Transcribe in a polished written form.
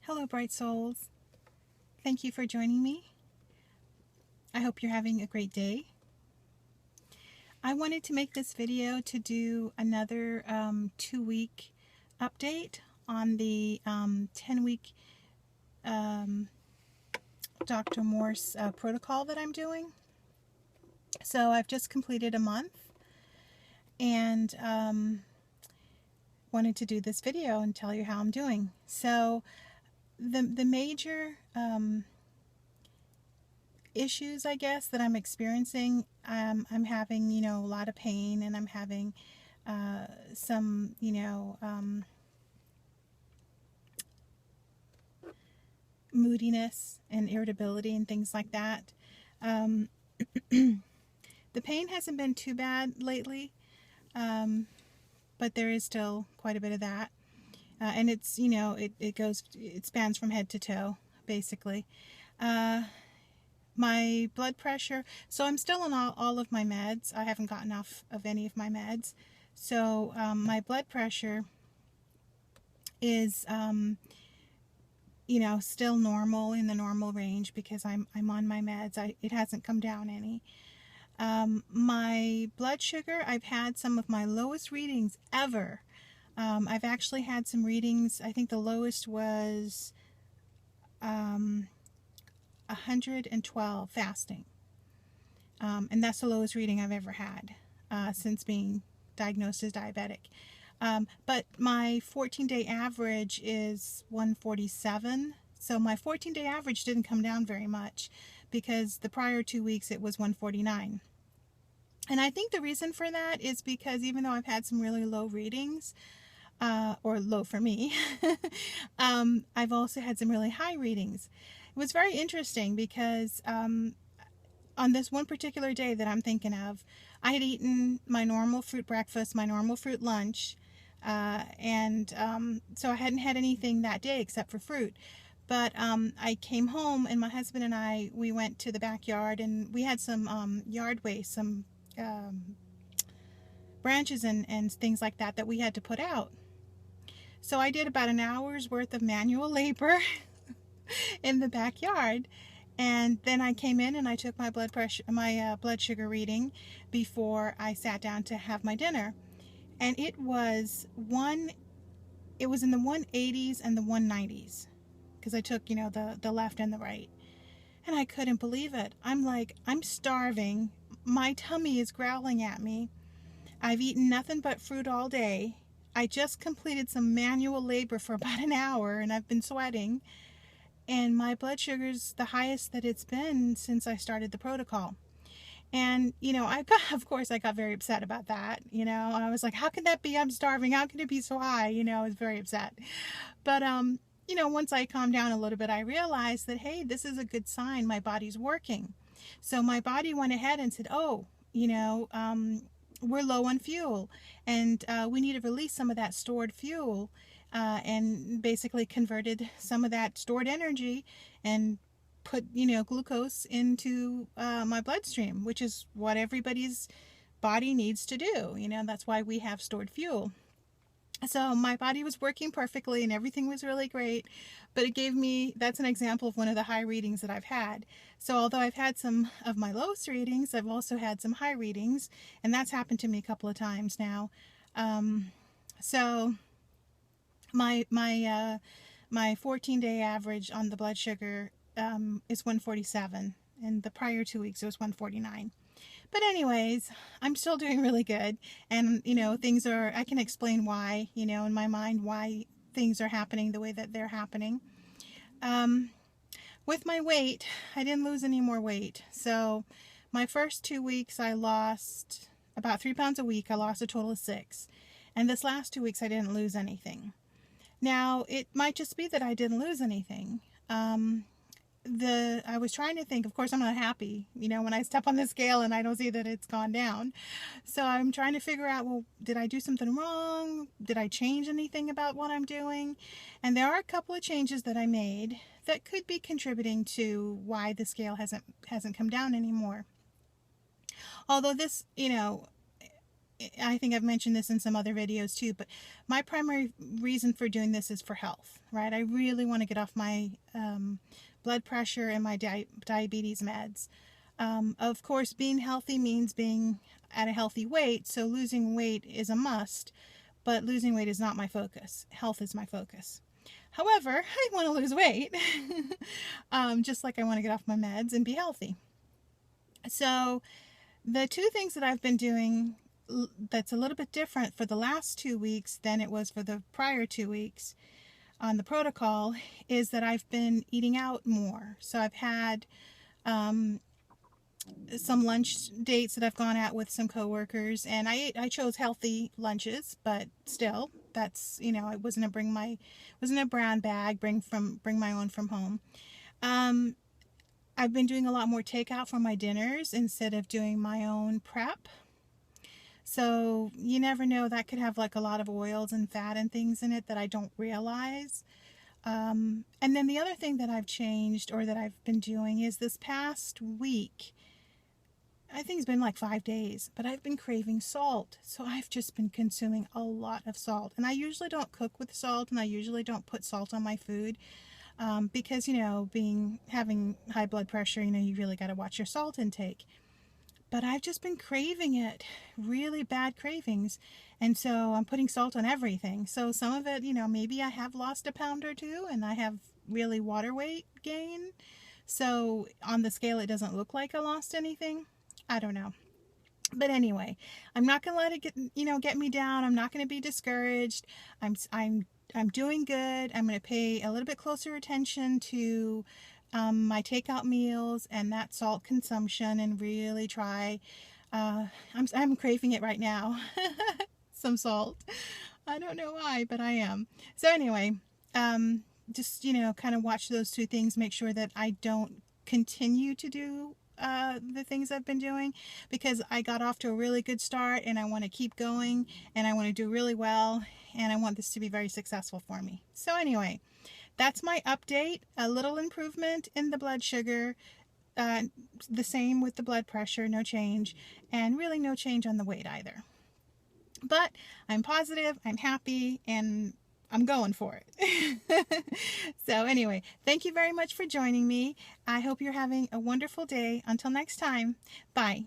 Hello, bright souls. Thank you for joining me. I hope you're having a great day. I wanted to make this video to do another 2-week update on the 10-week Dr. Morse protocol that I'm doing. So I've just completed a month and wanted to do this video and tell you how I'm doing. So the major issues, I guess, that I'm experiencing, I'm having, a lot of pain, and I'm having some, moodiness and irritability and things like that. The pain hasn't been too bad lately, but there is still quite a bit of that. And it's, it spans from head to toe, basically. My blood pressure, so I'm still on all of my meds. I haven't gotten off of any of my meds. So my blood pressure is, still normal, in the normal range, because I'm on my meds. It hasn't come down any. My blood sugar, I've had some of my lowest readings ever. I've actually had some readings. I think the lowest was 112 fasting. And that's the lowest reading I've ever had since being diagnosed as diabetic. But my 14-day average is 147. So my 14-day average didn't come down very much, because the prior 2 weeks it was 149. And I think the reason for that is because even though I've had some really low readings, or low for me, I've also had some really high readings. It was very interesting because on this one particular day that I'm thinking of, I had eaten my normal fruit breakfast, my normal fruit lunch, and so I hadn't had anything that day except for fruit. But I came home, and my husband and I, we went to the backyard, and we had some yard waste, some branches and things like that we had to put out. So I did about an hour's worth of manual labor in the backyard, and then I came in and I took my blood pressure, my blood sugar reading before I sat down to have my dinner, and it was in the 180s and the 190s, because I took, the left and the right, and I couldn't believe it. I'm like, I'm starving, my tummy is growling at me, I've eaten nothing but fruit all day, I just completed some manual labor for about an hour, and I've been sweating, and my blood sugar's the highest that it's been since I started the protocol. And, of course I got very upset about that. I was like, how can that be? I'm starving. How can it be so high? I was very upset. But, once I calmed down a little bit, I realized that, hey, this is a good sign. My body's working. So my body went ahead and said, oh, we're low on fuel, and we need to release some of that stored fuel, and basically converted some of that stored energy and put, glucose into my bloodstream, which is what everybody's body needs to do. That's why we have stored fuel. So my body was working perfectly and everything was really great, but that's an example of one of the high readings that I've had. So although I've had some of my lowest readings, I've also had some high readings, and that's happened to me a couple of times now. So my 14-day average on the blood sugar is 147, and the prior 2 weeks it was 149. But anyways, I'm still doing really good, and I can explain why, in my mind, why things are happening the way that they're happening. With my weight, I didn't lose any more weight. So my first 2 weeks I lost about 3 pounds a week. I lost a total of 6. And this last 2 weeks I didn't lose anything. Now, it might just be that I didn't lose anything. I was trying to think, of course I'm not happy, when I step on the scale and I don't see that it's gone down. So I'm trying to figure out, well, did I do something wrong? Did I change anything about what I'm doing? And there are a couple of changes that I made that could be contributing to why the scale hasn't come down anymore. Although this, I think I've mentioned this in some other videos too, but my primary reason for doing this is for health, right? I really want to get off my blood pressure and my diabetes meds. Of course, being healthy means being at a healthy weight, so losing weight is a must, but losing weight is not my focus. Health is my focus. However, I want to lose weight, just like I want to get off my meds and be healthy. So the two things that I've been doing that's a little bit different for the last 2 weeks than it was for the prior 2 weeks on the protocol is that I've been eating out more. So I've had some lunch dates that I've gone out with some coworkers, and I chose healthy lunches, but still, that's, you know, I wasn't a brown bag, bring my own from home. I've been doing a lot more takeout for my dinners instead of doing my own prep. So you never know, that could have like a lot of oils and fat and things in it that I don't realize. And then the other thing that I've changed, or that I've been doing, is this past week, I think it's been like 5 days, but I've been craving salt. So I've just been consuming a lot of salt. And I usually don't cook with salt, and I usually don't put salt on my food. Because, you know, having high blood pressure, you know, you really got to watch your salt intake. But I've just been craving it, really bad cravings. And so I'm putting salt on everything. So some of it, you know, maybe I have lost a pound or two and I have really water weight gain. So on the scale, it doesn't look like I lost anything. I don't know. But anyway, I'm not going to let it get me down. I'm not going to be discouraged. I'm doing good. I'm going to pay a little bit closer attention to my takeout meals and that salt consumption, and really try. I'm craving it right now. Some salt. I don't know why, but I am. So anyway, just, you know, kind of watch those two things. Make sure that I don't continue to do the things I've been doing, because I got off to a really good start and I want to keep going, and I want to do really well, and I want this to be very successful for me. So anyway, that's my update. A little improvement in the blood sugar, the same with the blood pressure, no change, and really no change on the weight either. But I'm positive, I'm happy, and I'm going for it. So anyway, thank you very much for joining me. I hope you're having a wonderful day. Until next time, bye.